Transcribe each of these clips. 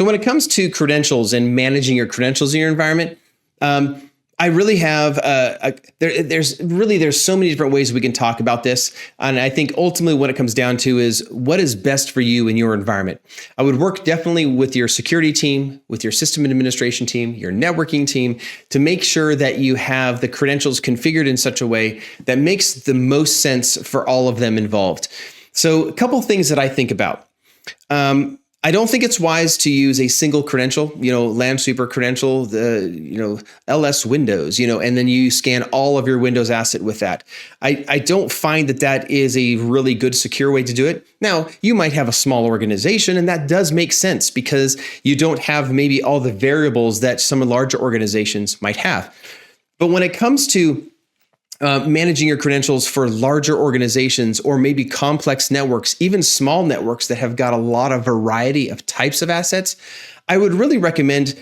So when it comes to credentials and managing your credentials in your environment, I really have, there's so many different ways we can talk about this. And I think ultimately what it comes down to is what is best for you in your environment. I would work definitely with your security team, with your system administration team, your networking team, to make sure that you have the credentials configured in such a way that makes the most sense for all of them involved. So a couple things that I think about. I don't think it's wise to use a single credential, Lansweeper credential, LS Windows, and then you scan all of your Windows asset with that. I don't find that is a really good secure way to do it. Now, you might have a small organization, and that does make sense because you don't have maybe all the variables that some larger organizations might have. But when it comes to managing your credentials for larger organizations or maybe complex networks, even small networks that have got a lot of variety of types of assets, I would really recommend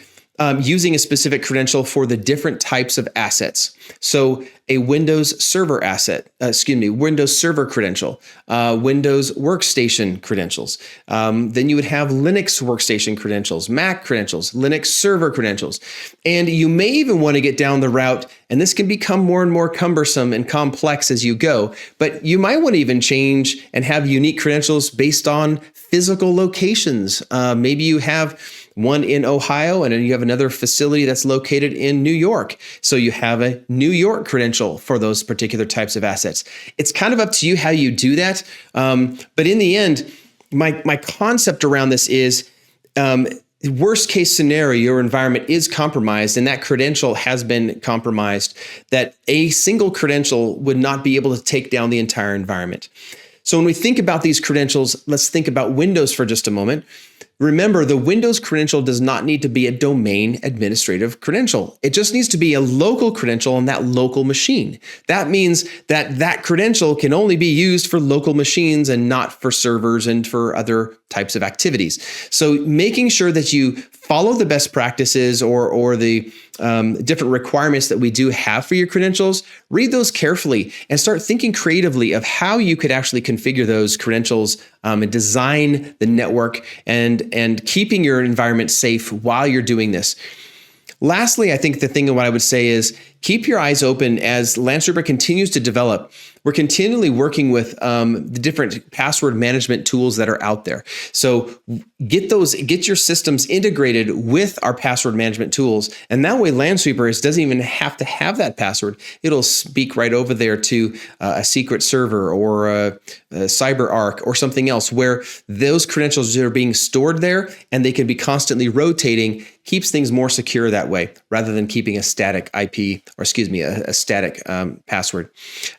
using a specific credential for the different types of assets. So a Windows Server Windows Server credential, Windows Workstation credentials. Then you would have Linux Workstation credentials, Mac credentials, Linux Server credentials. And you may even want to get down the route, and this can become more and more cumbersome and complex as you go, but you might want to even change and have unique credentials based on physical locations. Maybe you have one in Ohio, and then you have another facility that's located in New York. So you have a New York credential for those particular types of assets. It's kind of up to you how you do that. But in the end, my concept around this is worst case scenario, your environment is compromised and that credential has been compromised, that a single credential would not be able to take down the entire environment. So when we think about these credentials, let's think about Windows for just a moment. Remember, the Windows credential does not need to be a domain administrative credential. It just needs to be a local credential on that local machine. That means that credential can only be used for local machines and not for servers and for other types of activities. So making sure that you follow the best practices or the different requirements that we do have for your credentials, read those carefully and start thinking creatively of how you could actually configure those credentials and design the network and keeping your environment safe while you're doing this. Lastly, I think the thing what I would say is keep your eyes open as Lansweeper continues to develop. We're continually working with the different password management tools that are out there. So get your systems integrated with our password management tools. And that way Lansweeper doesn't even have to have that password. It'll speak right over there to a Secret Server or a CyberArk or something else where those credentials are being stored there and they can be constantly rotating. Keeps things more secure that way rather than keeping a static IP or a static password.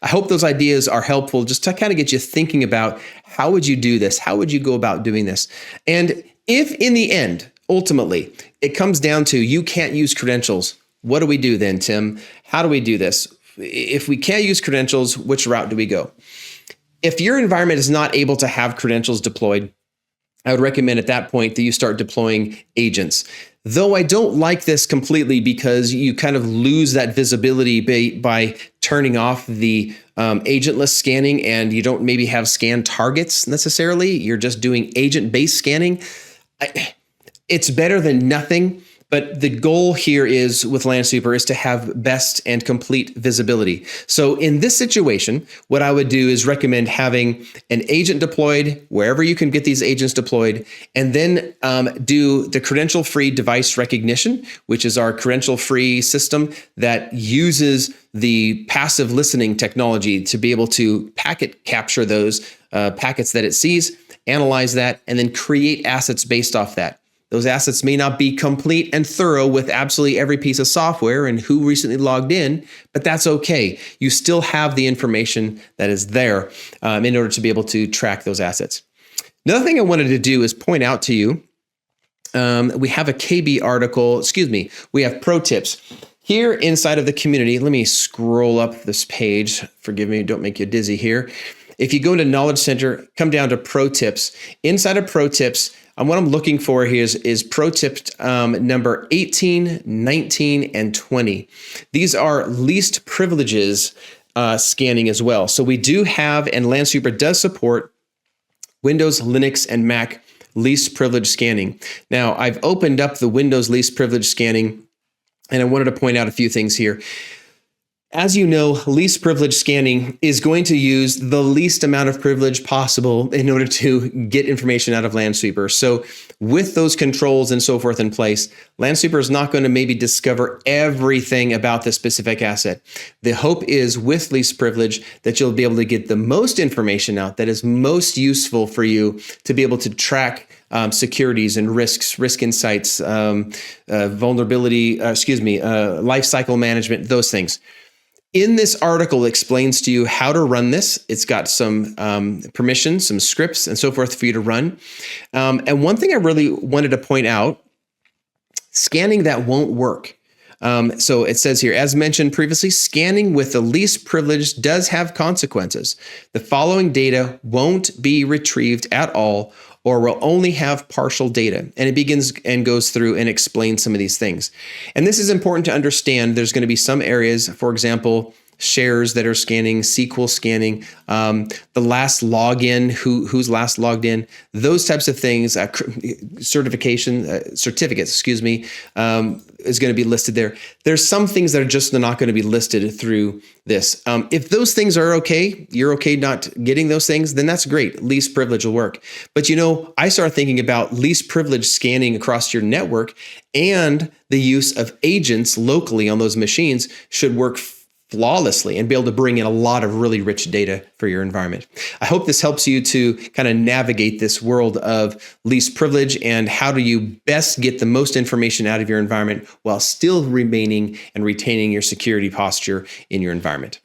I hope those ideas are helpful just to kind of get you thinking about how would you do this? How would you go about doing this? And if in the end, ultimately, it comes down to you can't use credentials, what do we do then, Tim? How do we do this? If we can't use credentials, which route do we go? If your environment is not able to have credentials deployed, I would recommend at that point that you start deploying agents. Though I don't like this completely because you kind of lose that visibility by turning off the agentless scanning and you don't maybe have scan targets necessarily. You're just doing agent-based scanning. It's better than nothing. But the goal here is with Lansweeper is to have best and complete visibility. So in this situation, what I would do is recommend having an agent deployed wherever you can get these agents deployed, and then do the credential-free device recognition, which is our credential-free system that uses the passive listening technology to be able to packet capture those packets that it sees, analyze that, and then create assets based off that. Those assets may not be complete and thorough with absolutely every piece of software and who recently logged in, but that's okay. You still have the information that is there in order to be able to track those assets. Another thing I wanted to do is point out to you, we have a KB article, we have pro tips. Here inside of the community, let me scroll up this page. Forgive me, don't make you dizzy here. If you go into Knowledge Center, come down to Pro Tips. Inside of Pro Tips, what I'm looking for here is Pro Tip number 18, 19, and 20. These are least privileges scanning as well. So we do have, and Lansweeper does support Windows, Linux, and Mac least privilege scanning. Now, I've opened up the Windows least privilege scanning, and I wanted to point out a few things here. As you know, least privilege scanning is going to use the least amount of privilege possible in order to get information out of Lansweeper. So with those controls and so forth in place, Lansweeper is not going to maybe discover everything about the specific asset. The hope is with least privilege that you'll be able to get the most information out that is most useful for you to be able to track securities and risks, risk insights, life cycle management, those things. In this article, it explains to you how to run this. It's got some permissions, some scripts, and so forth for you to run. And one thing I really wanted to point out, scanning that won't work. So it says here, as mentioned previously, scanning with the least privilege does have consequences. The following data won't be retrieved at all, or will only have partial data. And it begins and goes through and explains some of these things. And this is important to understand. There's going to be some areas, for example, shares that are scanning, SQL scanning, the last login, who's last logged in, those types of things, certificates, is going to be listed there. There's some things that are just not going to be listed through this. If those things are okay, you're okay not getting those things, then that's great. Least privilege will work. But I started thinking about least privilege scanning across your network, and the use of agents locally on those machines should work flawlessly and be able to bring in a lot of really rich data for your environment. I hope this helps you to kind of navigate this world of least privilege and how do you best get the most information out of your environment while still remaining and retaining your security posture in your environment.